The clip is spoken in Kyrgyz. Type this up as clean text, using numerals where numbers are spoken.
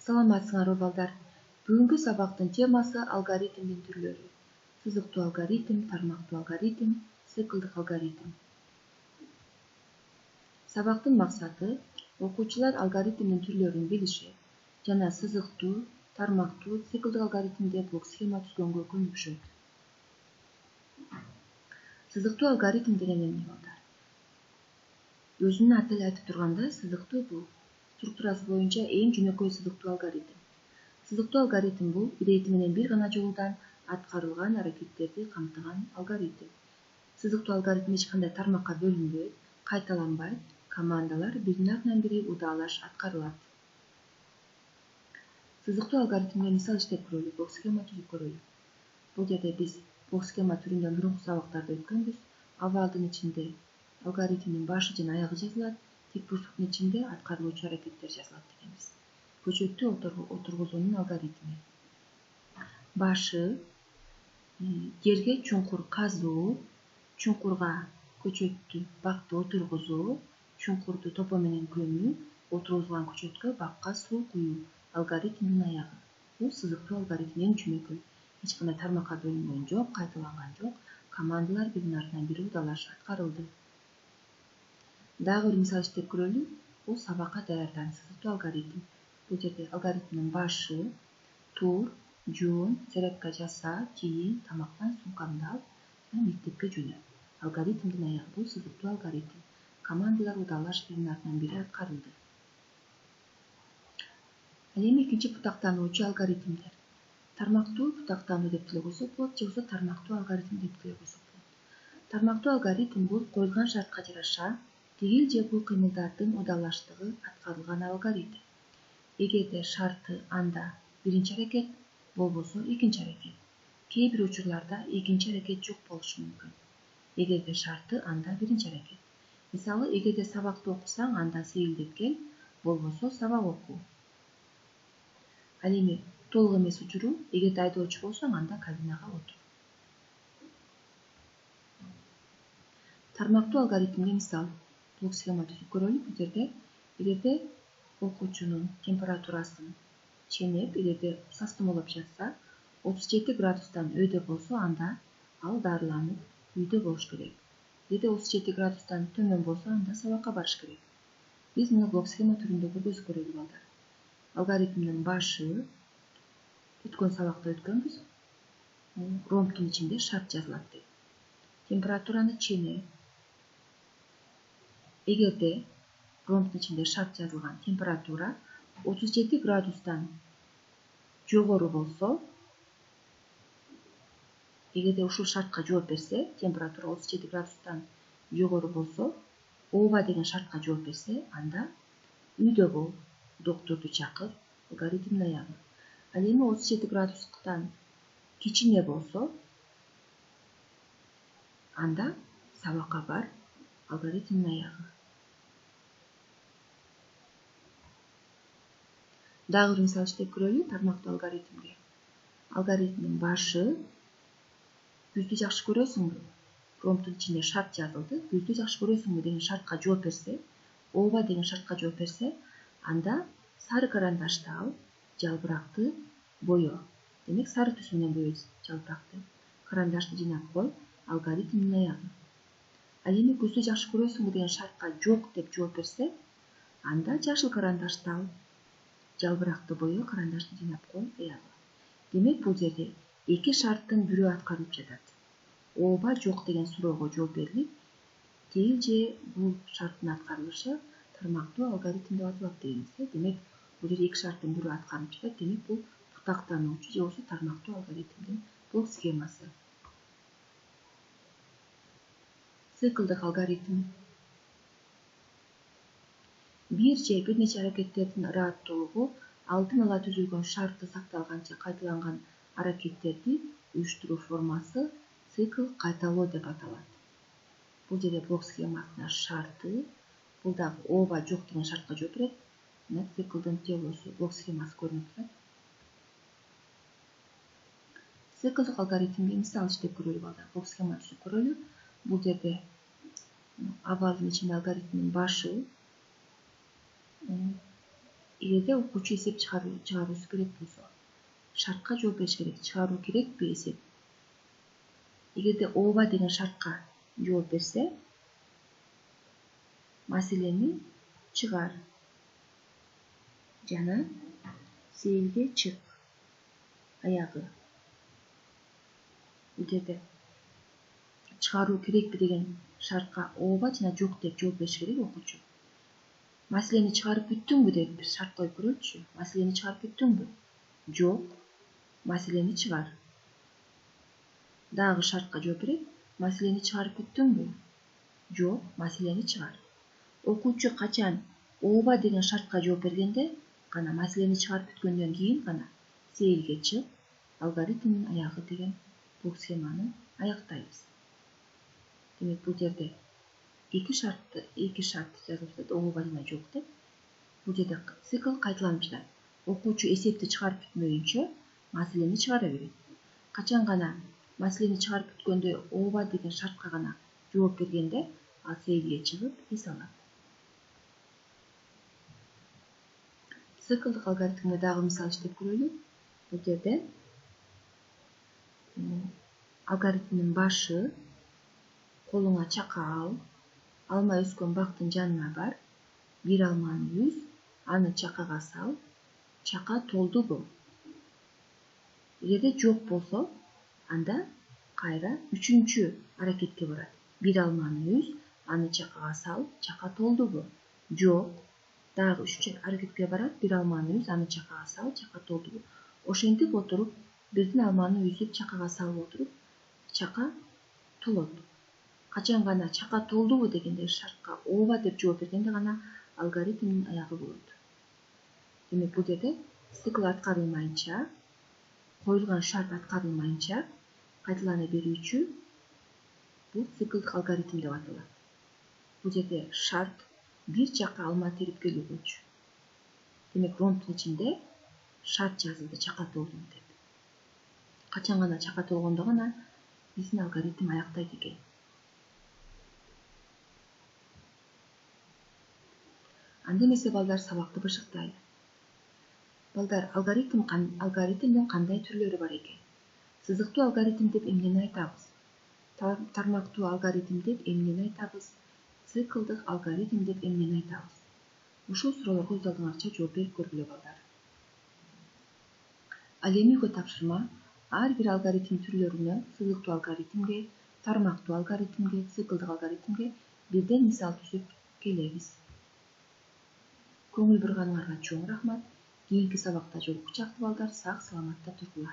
Саламатсыңарбы балдар. Бүгүнкү сабактын темасы алгоритмдин түрлөрү. Сызыктуу алгоритм, тармактуу алгоритм, циклдык алгоритм. Сабактын максаты окуучулар алгоритмдин түрлөрүн билиши жана сызыктуу, тармактуу, циклдык алгоритмде блок схема түзгөнгө көмүкшөт. Сызыктуу алгоритм деген эмне балдар? Өзүнүн аты эле айтып тургандай, сызыктуу бул структурасы боюнча эң жөнөкөй сызыктуу алгоритм. Сызыктуу алгоритм бул ирети менен бир гана жолудан аткарылган аракеттерди камтыган алгоритм. Сызыктуу алгоритм эч кандай тармакка бөлүнбөйт, кайталанбайт, командалар биринин артынан бири удаалаш аткарылат. Сызыктуу алгоритмге мисал иштеп көрөлү, блок схема түзүп көрөлү. Бул жерде биз блок схема түрүндө мурунку сабактарда өткөнбүз. Абалдын ичинде алгоритмдин башы жана аягы жазылат, тик бурчтуктун ичинде аткарылуучу аракеттер жазылат дегенбиз. Көчөттү отургузуунун алгоритми. Башы жерге чуңкур казуу, чуңкурга көчөттү бакты отургузуу, чуңкурду топо менен көмүү, отургузулган көчөткө бакка суу куюу алгоритмдин аягы. Бул сызыктуу алгоритм эң жөнөкөй. Эч кандай тармакка бөлүнгөн жок, кайталанган жок. Командалар биринин артынан бири удаалаш аткарылды. Дагы бир мисал иштеп көрөлү. Бул сабакка даярдан сызыктуу алгоритм. Бул жерде алгоритмдин башы тур, жоон, зарядка жаса, кийин, тамактан сумкамды ал, мектепке жөнө. Алгоритмдин аягы бул сызыктуу алгоритм. Командалар удаалаш биринин артынан бири аткарылды. Ал эми экинчи бутактануучу алгоритмдер. Тармактуу бутактануу деп деле койсок болот, же болбосо тармактуу алгоритм деп деле койсок болот. Тармактуу алгоритм бул коюлган шартка жараша тигил же бул кыймылдардын удаалаштыгы аткарылган алгоритм. Эгерде шарты анда биринчи аракет болбосо экинчи аракет. Кээ бир учурларда экинчи аракет жок болушу мүмкүн. Эгерде шарты анда биринчи аракет. Мисалы, эгерде сабакты окусаң, анда сейилдеп кел, болбосо сабак оку. Ал эми толук эмес учуру, эгерде айдоочу болсоң, анда кабинага отур. Тармактуу алгоритмге мисал блок схема түзүп көрөлү. Бул жерде эгерде окуучунун температурасын ченеп, эгерде састымолоп жатса, 37 градустан өйдө болсо, анда ал дарыланып үйдө болуш керек. Эгерде 37 градустан төмөн болсо, анда сабакка барыш керек. Биз муну блок схема түрүндө көргөзүп көрөлү балдар. Алгоритмдин башы өткөн сабакта өткөнбүз. Ромбтун ичинде шарт жазылат деп. Температураны чене. Эгерде ромбтун ичинде шарт жазылган температура 37 градустан жогору болсо, эгерде ушул шартка жооп берсе, температура 37 градустан жогору болсо, ооба деген шартка жооп берсе, анда үйдө бол, доктурду чакыр, алгоритмдин аягы. Ал эми 37 градустан кичине болсо, анда сабакка бар, алгоритмдин аягы. Дагы бир мисал иштеп көрөлү тармактуу алгоритмге. Алгоритмдин башы күздү жакшы көрөсүңбү? Ромбтун ичинде шарт жазылды. Күздү жакшы көрөсүңбү деген шартка жооп берсе, ооба деген шартка жооп берсе, анда сары карандашты ал, жалбыракты боё. Демек, сары түс менен боёйбуз жалбыракты. Карандашты жыйнап кой, алгоритмдин аягы. Ал эми күздү жакшы көрөсүңбү деген шартка жок деп жооп берсе, анда жашыл карандашты ал, жалбыракты боё, карандашты жыйнап кой, аягы. Демек, бул жерде эки шарттын бирөө аткарылып жатат. Ооба жок деген суроого жооп берилип, тигил же бул шарттын аткарылышы тармактуу алгоритм деп аталат дегенбиз. Демек, бул жерде эки шарттын бирөө аткарылып жатат. Демек, бул бутактануучу же болбосо тармактуу алгоритмдин блок схемасы. Циклдык алгоритм. Бир же бир нече аракеттердин ырааттуулугу алдын ала түзүлгөн шарты сакталганча кайталанган аракеттерди уюштуруу формасы цикл кайталоо деп аталат. Бул жерде блок схемасына шарты, бул дагы ооба жок деген шартка жооп берет. Мына циклдын теориясы, блок схемасы көрүнүп турат. Циклдык алгоритмге мисал иштеп көрөлү балдар. Блок схема түзүп көрөлү. Бул жерде абалдын ичинде алгоритмдин башы эгерде окуучу эсеп чыгаруусу керек болсо шартка жооп бериш керек. Чыгаруу керекпи эсеп? Эгерде ооба деген шартка жооп берсе, маселени чыгар жана сейилге чык аягы. Эгерде чыгаруу керекпи деген шартка ооба жана жок деп жооп бериш керек окуучу. Маселени чыгарып бүттүңбү деп бир шарт коюп көрөлүчү. Маселени чыгарып бүттүңбү? Жок. Маселени чыгар. Дагы шартка жооп берет. Маселени чыгарып бүттүңбү? Жок. Маселени чыгар. Окуучу качан ооба деген шартка жооп бергенде гана, маселени чыгарып бүткөндөн кийин гана сейилге чык, алгоритмдин аягы деген бул схеманы аяктайбыз. Демек, бул жерде эки шарт жазылып жатат, ооба жана жок деп. Бул жерде цикл кайталанып жатат. Окуучу эсепти чыгарып бүтмөйүнчө маселени чыгара берет. Качан гана маселени чыгарып бүткөндө ооба деген шартка гана жооп бергенде ал сейилге чыгып эс алат. Циклдык алгоритмге дагы мисал иштеп көрөлү. Бул жерде алгоритмдин башы: колуңа чака ал, алма өскөн бактын жанына бар, бир алманы үз, аны чакага сал, чака толдубу? Эгерде жок болсо, анда кайра үчүнчү аракетке барат. Бир алманы үз, аны чакага сал, чака толдубу? Жок. Дагы үчүнчү аракетке барат. Бир алманы үз, аны чакага сал, чака толдубу? Ошентип отуруп, бирдин алманы үзүп чакага салып отуруп, чака толот. Качан гана чака толдубу дегенде шартка ооба деп жооп бергенде гана алгоритмдин аягы болот. Демек, бул жерде цикл аткарылмайынча, коюлган шарт аткарылмайынча кайталана берүүчү бул циклдык алгоритм деп аталат. Бул жерде шарт бир жака алма терип келүүгөчү. Демек, ромбдун ичинде шарт жазылды, чака толду деп. Качан гана чака толгондо гана биздин алгоритм аяктайт экен. Анда эмесе балдар сабакты бышыктайлы. Балдар, алгоритмдин кандай түрлөрү бар экен? Сызыктуу алгоритм деп эмнени айтабыз? Тармактуу алгоритм деп эмнени айтабыз? Циклдык алгоритм деп эмнени айтабыз? Ушул суроолорго өз алдыңарча жооп берип көргүлө балдар. Ал эми үйгө тапшырма: ар бир алгоритм түрлөрүнө, сызыктуу алгоритмге, тармактуу алгоритмге, циклдык алгоритмге бирден мисал түзүп келебиз. Көңүл бурганыңарга чоң рахмат. Кийинки сабакта жолуккучакты балдар, сак саламатта тургула.